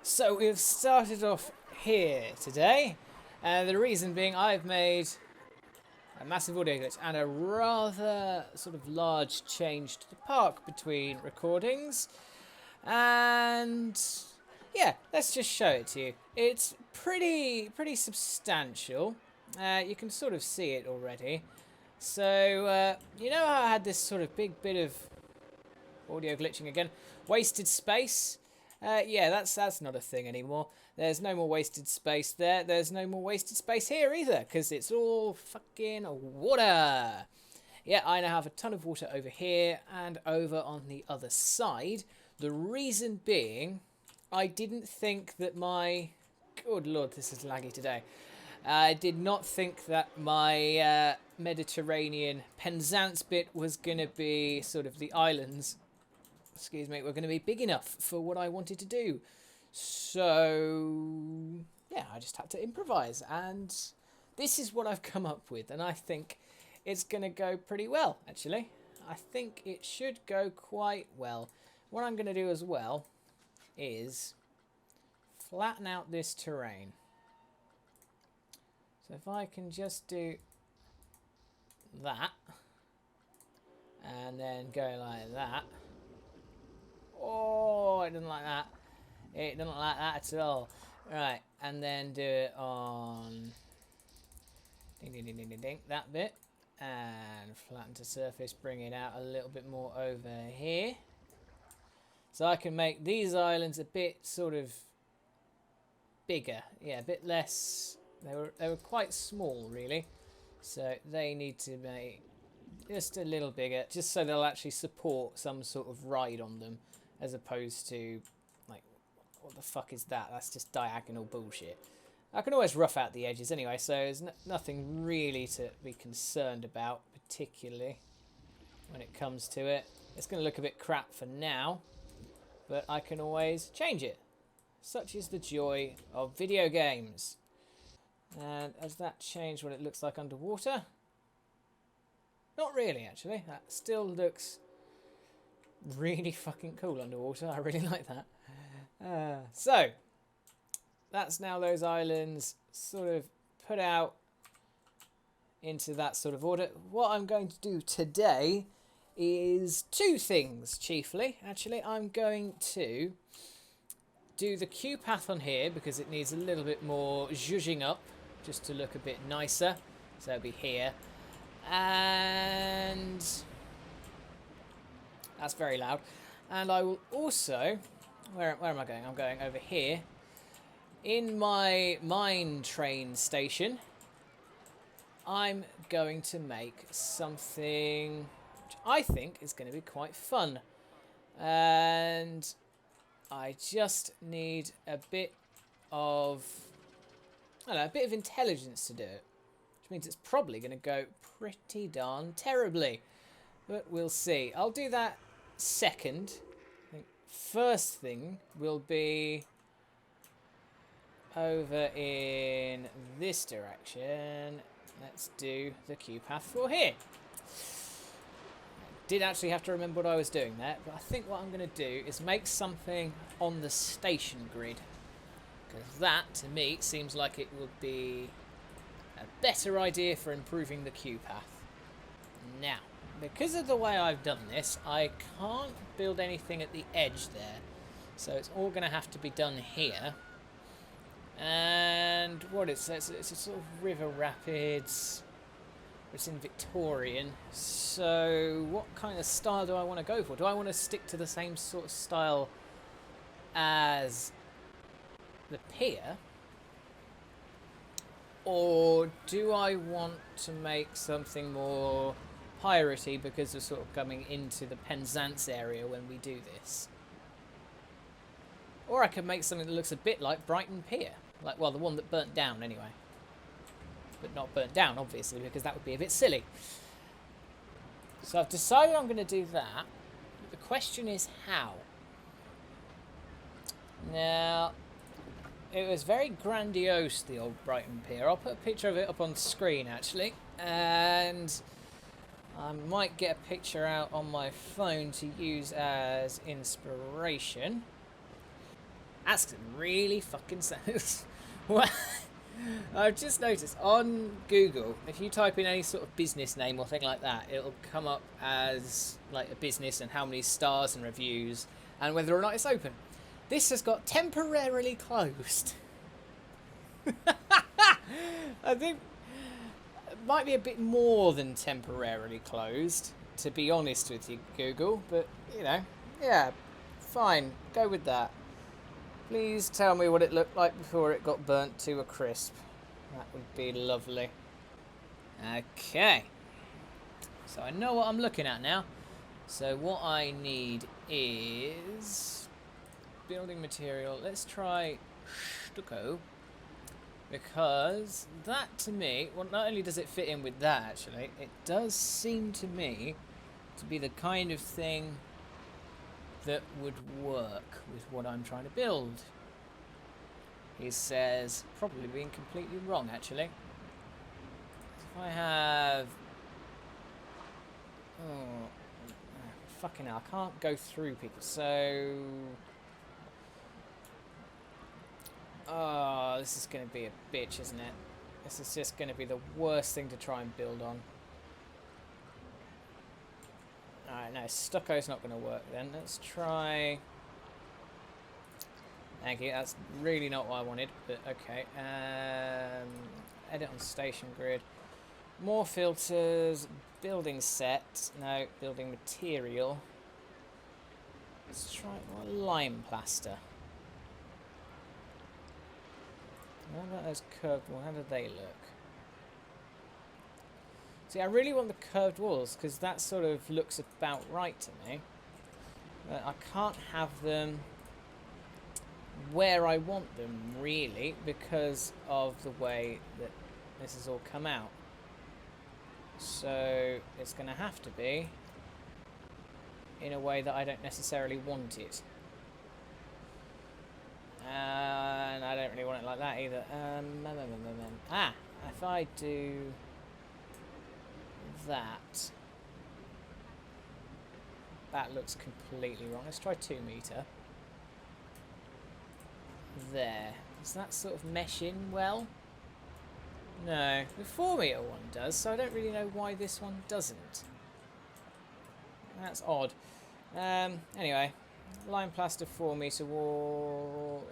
So we've started off here today, and the reason being I've made a massive audio glitch and a rather sort of large change to the park between recordings. And yeah, let's just show it to you. It's pretty substantial. You can sort of see it already. So you know how I had this sort of big bit of audio glitching again? Wasted space. Yeah, that's not a thing anymore. There's no more wasted space there. There's no more wasted space here either, because it's all fucking water. Yeah, I now have a ton of water over here and over on the other side. The reason being, I didn't think that my... Good lord, this is laggy today. I did not think that my Mediterranean Penzance bit was going to be sort of the islands. Excuse me, were going to be big enough for what I wanted to do. So, yeah, I just had to improvise. And this is what I've come up with. And I think it's going to go pretty well, actually. I think it should go quite well. What I'm going to do as well is flatten out this terrain. So if I can just do that. And then go like that. Oh, it doesn't like that. It doesn't like that at all. Right, and then do it on ding ding ding ding ding ding that bit, and flatten to surface. Bring it out a little bit more over here, so I can make these islands a bit sort of bigger. Yeah, a bit less. They were quite small really, so they need to be just a little bigger, just so they'll actually support some sort of ride on them. As opposed to, like, what the fuck is that? That's just diagonal bullshit. I can always rough out the edges anyway, so there's nothing really to be concerned about, particularly when it comes to it. It's going to look a bit crap for now, but I can always change it. Such is the joy of video games. And has that changed what it looks like underwater? Not really, actually. That still looks really fucking cool underwater. I really like that. So that's now those islands sort of put out into that sort of order. What I'm going to do today is two things chiefly. Actually, I'm going to do the queue path on here because it needs a little bit more zhuzhing up just to look a bit nicer. So it'll be here. And that's very loud. And I will also... Where am I going? I'm going over here. In my mine train station, I'm going to make something which I think is going to be quite fun. And I just need a bit of... I don't know, a bit of intelligence to do it. Which means it's probably going to go pretty darn terribly. But we'll see. I'll do that second. I think first thing will be over in this direction. Let's do the queue path for here. I did actually have to remember what I was doing there, but I think what I'm going to do is make something on the station grid. Because that, to me, seems like it would be a better idea for improving the queue path. Now, because of the way I've done this, I can't build anything at the edge there. So it's all going to have to be done here. And what it's a sort of river rapids. It's in Victorian. So what kind of style do I want to go for? Do I want to stick to the same sort of style as the pier? Or do I want to make something more piratey because we're sort of coming into the Penzance area when we do this? Or I could make something that looks a bit like Brighton Pier. Like, well, the one that burnt down anyway. But not burnt down, obviously, because that would be a bit silly. So I've decided I'm going to do that. The question is how. Now, it was very grandiose, the old Brighton Pier. I'll put a picture of it up on screen, actually. And I might get a picture out on my phone to use as inspiration. That's really fucking sense. Well, I've just noticed on Google, if you type in any sort of business name or thing like that, it'll come up as like a business and how many stars and reviews and whether or not it's open. This has got temporarily closed. I think it might be a bit more than temporarily closed, to be honest with you, Google, but you know, yeah, fine, go with that. Please tell me what it looked like before it got burnt to a crisp. That would be lovely. Okay. So I know what I'm looking at now. So what I need is building material. Let's try stucco. Because that to me, well, not only does it fit in with that actually, it does seem to me to be the kind of thing that would work with what I'm trying to build. He says, probably being completely wrong actually. If I have... Oh, fucking hell, I can't go through people, so... Oh, this is going to be a bitch, isn't it? This is just going to be the worst thing to try and build on. Alright, no, stucco's not going to work then. Let's try... Thank you, that's really not what I wanted, but okay. Edit on station grid. More filters, building set, no, building material. Let's try lime plaster. What about those curved walls? How do they look? See, I really want the curved walls because that sort of looks about right to me. But I can't have them where I want them, really, because of the way that this has all come out. So it's going to have to be in a way that I don't necessarily want it. And I don't really want it like that either. If I do that, that looks completely wrong. Let's try 2 meter. There. Does that sort of mesh in well? No. The 4 meter one does, so I don't really know why this one doesn't. That's odd. Anyway, lime plaster 4 meter wall.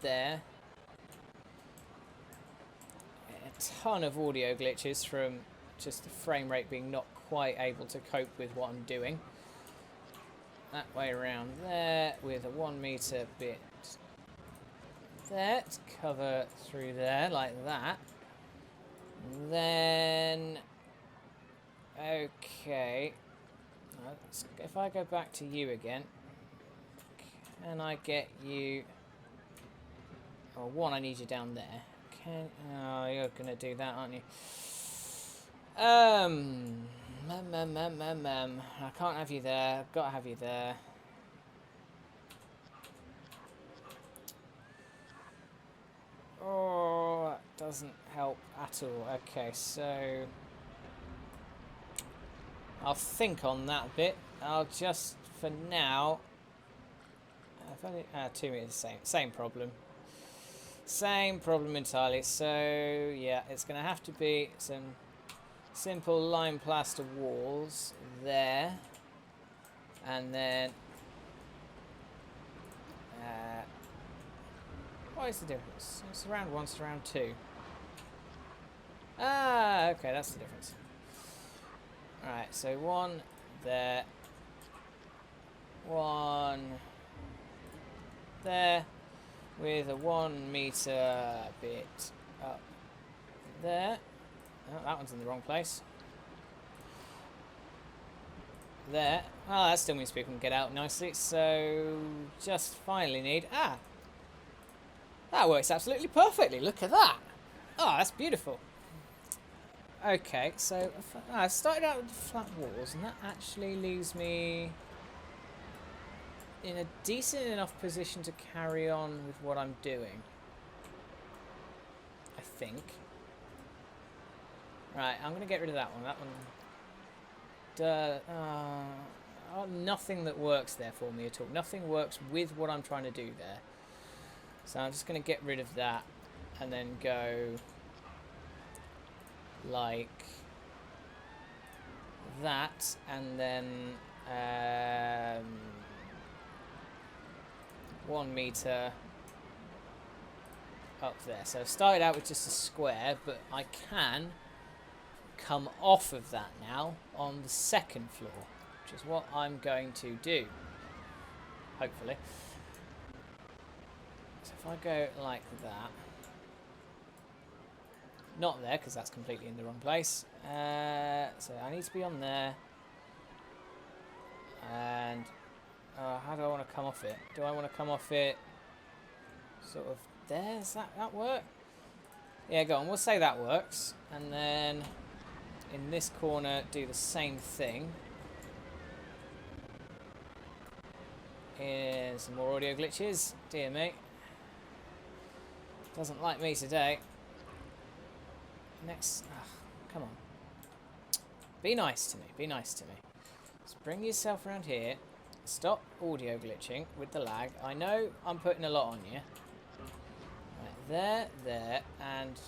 There. A ton of audio glitches from just the frame rate being not quite able to cope with what I'm doing. That way around there with a 1 meter bit there to cover through there like that. Then, okay, if I go back to you again, can I get you? Oh, one, I need you down there. Oh, you're gonna do that, aren't you? I can't have you there. I've got to have you there. Oh, that doesn't help at all. Okay, so I'll think on that bit. I'll just, for now, 2 meters, same problem. Same problem entirely. So yeah, it's going to have to be some simple lime plaster walls there, and then what is the difference? Surround 1, surround 2. Ah, okay, that's the difference. Alright, so 1 there, 1 there, with a 1 meter bit up there. Oh, that one's in the wrong place. There. Oh, that still means people can get out nicely. So, just finally need... Ah! That works absolutely perfectly. Look at that. Oh, that's beautiful. Okay, so I started out with the flat walls, and that actually leaves me in a decent enough position to carry on with what I'm doing. I think. Right, I'm going to get rid of that one. That one... nothing that works there for me at all. Nothing works with what I'm trying to do there. So I'm just going to get rid of that and then go like that, and then 1 meter up there. So I started out with just a square, but I can come off of that now on the 2nd floor, which is what I'm going to do, hopefully. So if I go like that, not there because that's completely in the wrong place, so I need to be on there, and how do I want to come off it? Do I want to come off it sort of there? Does that work? Yeah, go on, we'll say that works. And then in this corner do the same thing. Here's some more audio glitches. Dear me, doesn't like me today. Next, come on, be nice to me, be nice to me. Just bring yourself around here. Stop audio glitching with the lag. I know I'm putting a lot on you. Right, there, and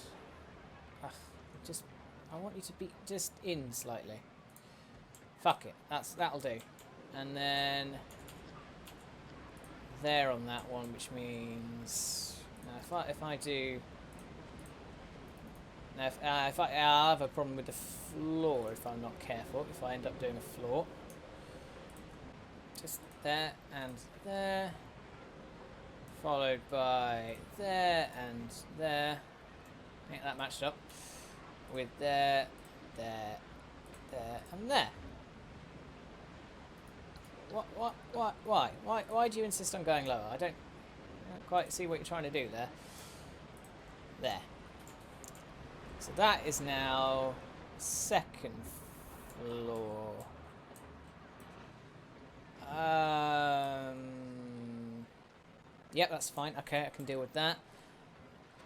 I want you to be just in slightly. Fuck it, that'll do. And then there on that one, which means if I do. Now, if I have a problem with the floor if I'm not careful. If I end up doing a floor, just there and there, followed by there and there. I think that matched up with there, there, and there. Why do you insist on going lower? I don't quite see what you're trying to do there. There. So that is now 2nd floor. Yep, that's fine. Okay, I can deal with that.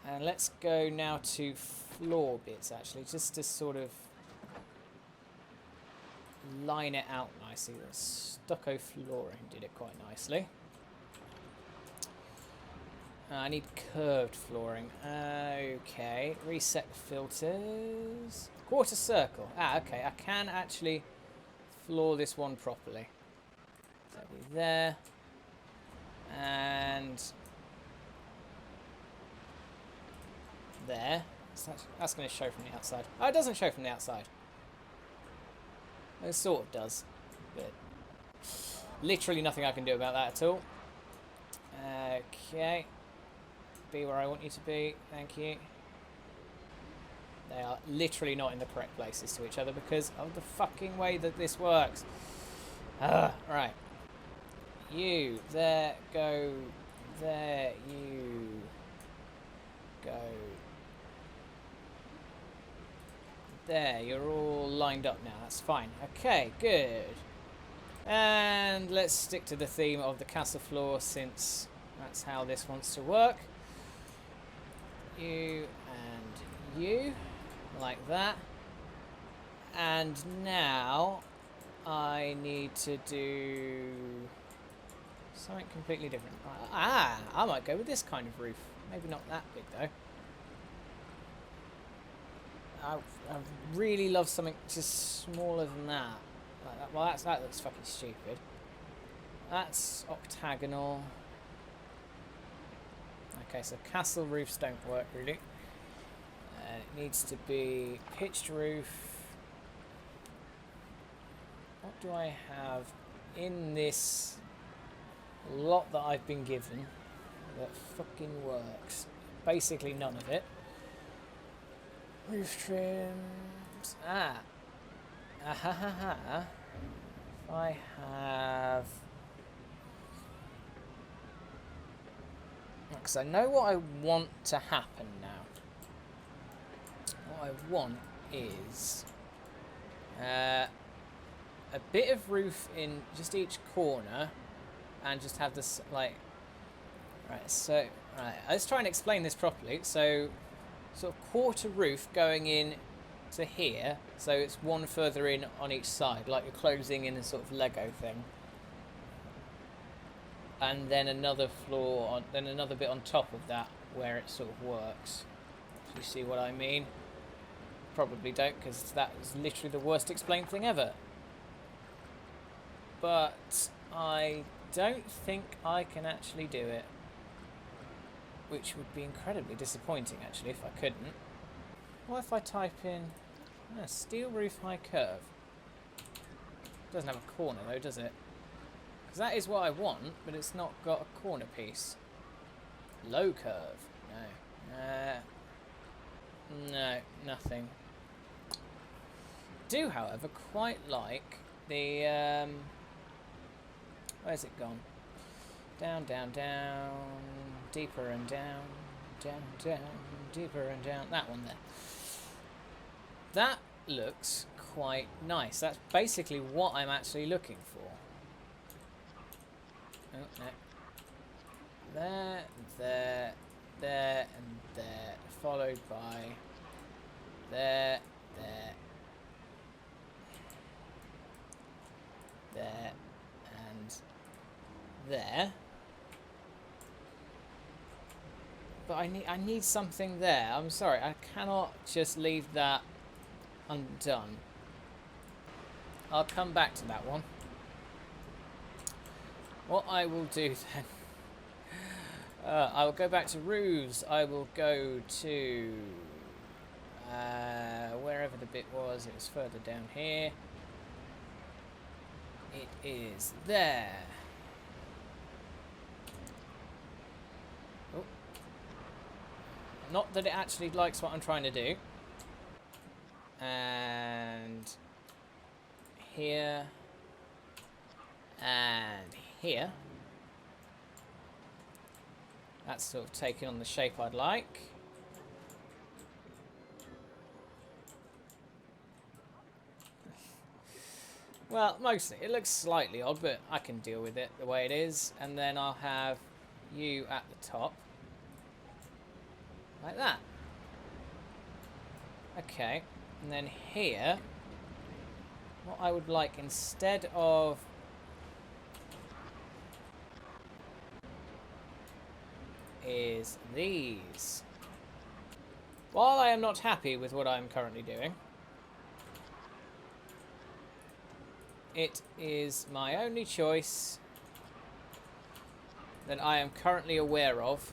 And let's go now to floor bits, actually, just to sort of line it out nicely. The stucco flooring did it quite nicely. I need curved flooring. Okay, reset filters. Quarter circle. Okay, I can actually floor this one properly. So that'll be there. And there. So that's going to show from the outside. Oh, it doesn't show from the outside. It sort of does. But literally nothing I can do about that at all. Okay. Be where I want you to be. Thank you. They are literally not in the correct places to each other because of the fucking way that this works. Right. You. There. Go. There. You. Go. There. You're all lined up now. That's fine. Okay. Good. And let's stick to the theme of the castle floor since that's how this wants to work. You and you, like that. And now I need to do something completely different. I might go with this kind of roof. Maybe not that big though. I really love something just smaller than that. Like that. Well, that looks fucking stupid. That's octagonal. Okay, so castle roofs don't work really. It needs to be pitched roof. What do I have in this lot that I've been given that fucking works? Basically none of it. Roof trims. If I have... Because I know what I want to happen now. What I want is a bit of roof in just each corner, and just have this like. Right. So let's try and explain this properly. So, sort of quarter roof going in to here, so it's one further in on each side, like you're closing in a sort of Lego thing. And then another floor, then another bit on top of that where it sort of works. Do you see what I mean? Probably don't, because that is literally the worst explained thing ever. But I don't think I can actually do it. Which would be incredibly disappointing, actually, if I couldn't. What if I type in steel roof high curve? Doesn't have a corner though, does it? Because that is what I want, but it's not got a corner piece. Low curve. No. No, nothing. Do, however, quite like the... where's it gone? Down, down, down, deeper and down, down, down, deeper and down. That one there. That looks quite nice. That's basically what I'm actually looking for. Oh, no. There, there, there, and there. Followed by there, there, there, and there. But I need something there. I'm sorry, I cannot just leave that undone. I'll come back to that one. What I will do then, I will go back to roofs. I will go to wherever the bit was. It was further down here. It is there. Oh. Not that it actually likes what I'm trying to do. And here and here. That's sort of taking on the shape I'd like. Well, mostly. It looks slightly odd, but I can deal with it the way it is. And then I'll have you at the top. Like that. Okay. And then here, what I would like instead of is these. While I am not happy with what I'm currently doing, it is my only choice that I am currently aware of.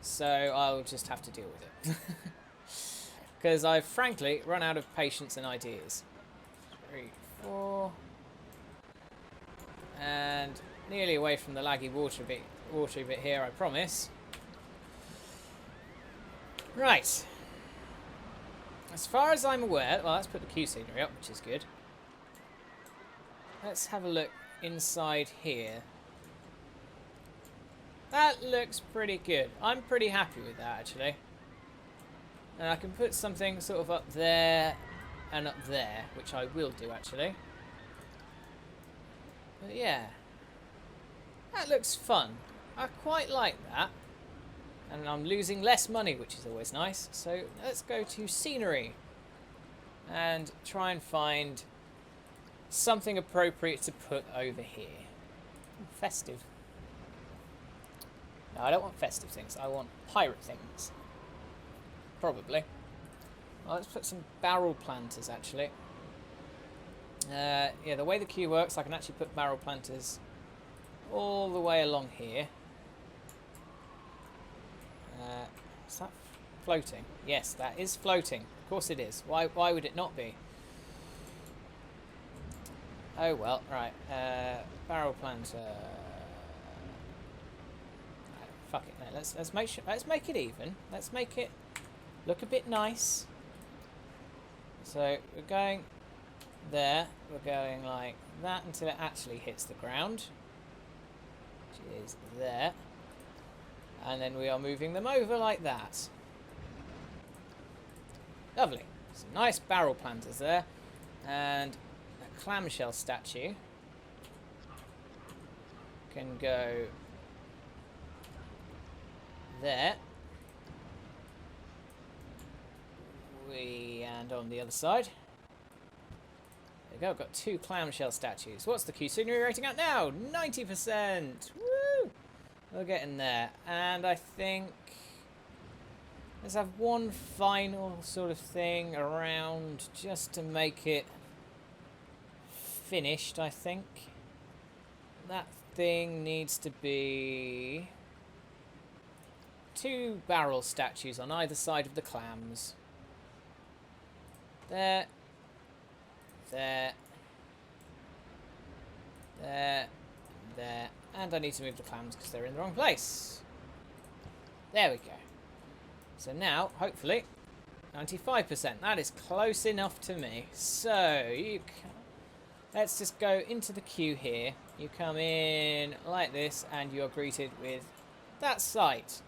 So I'll just have to deal with it. Because I've frankly run out of patience and ideas. 3, 4. And nearly away from the laggy watery bit here, I promise. Right. As far as I'm aware, well, let's put the Q scenery up, which is good. Let's have a look inside here. That looks pretty good. I'm pretty happy with that, actually. And I can put something sort of up there and up there, which I will do, actually. But yeah. That looks fun. I quite like that. And I'm losing less money, which is always nice. So let's go to scenery. And try and find something appropriate to put over here. Festive. No, I don't want festive things. I want pirate things. Probably. Well, let's put some barrel planters, actually. Yeah, the way the queue works, I can actually put barrel planters all the way along here. Is that floating? Yes, that is floating. Of course it is. Why would it not be? Oh well, right. Barrel planter. Right, fuck it. No, let's make it even. Let's make it look a bit nice. So we're going there. We're going like that until it actually hits the ground, which is there. And then we are moving them over like that. Lovely. Some nice barrel planters there. And a clamshell statue can go there. And on the other side. There we go, I've got 2 clamshell statues. What's the queue scenery rating at now? 90%! Woo! We're getting there. And I think... let's have one final sort of thing around just to make it finished, I think. That thing needs to be 2 barrel statues on either side of the clams. There. There. There. There. And I need to move the clams because they're in the wrong place. There we go. So now, hopefully, 95%. That is close enough to me. So, let's just go into the queue here. You come in like this and you're greeted with that sight.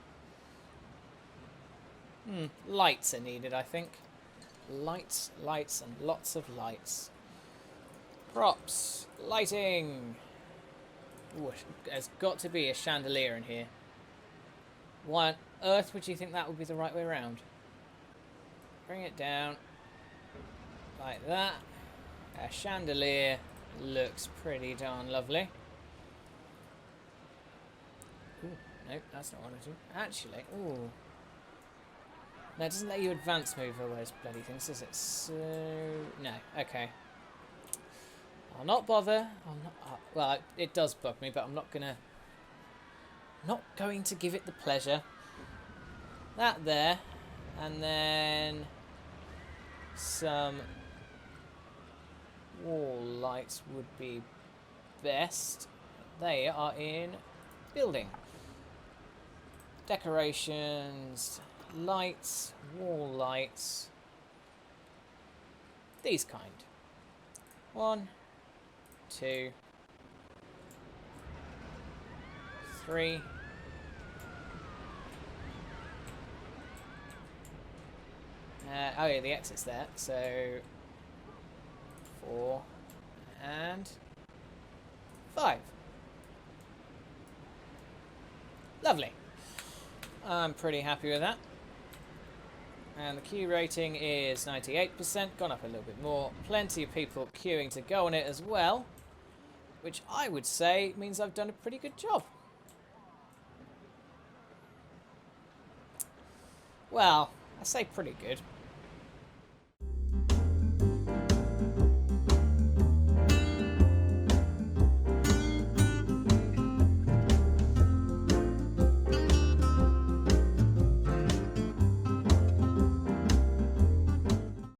Lights are needed, I think. Lights, lights, and lots of lights. Props. Lighting. Ooh, there's got to be a chandelier in here. Why on earth would you think that would be the right way around? Bring it down. Like that. A chandelier looks pretty darn lovely. Ooh, nope, that's not what I do. Actually, ooh. No, it doesn't let you advance move all those bloody things, does it? So, no, okay. I'll not bother. Well, it does bug me, but I'm not going to give it the pleasure. That there, and then some wall lights would be best. They are in building. Decorations, lights, wall lights. These kind. 1, 2, 3. Oh yeah, the exit's there. So 4 and 5. Lovely. I'm pretty happy with that. And the queue rating is 98%, gone up a little bit more. Plenty of people queuing to go on it as well, which I would say means I've done a pretty good job. Well, I say pretty good.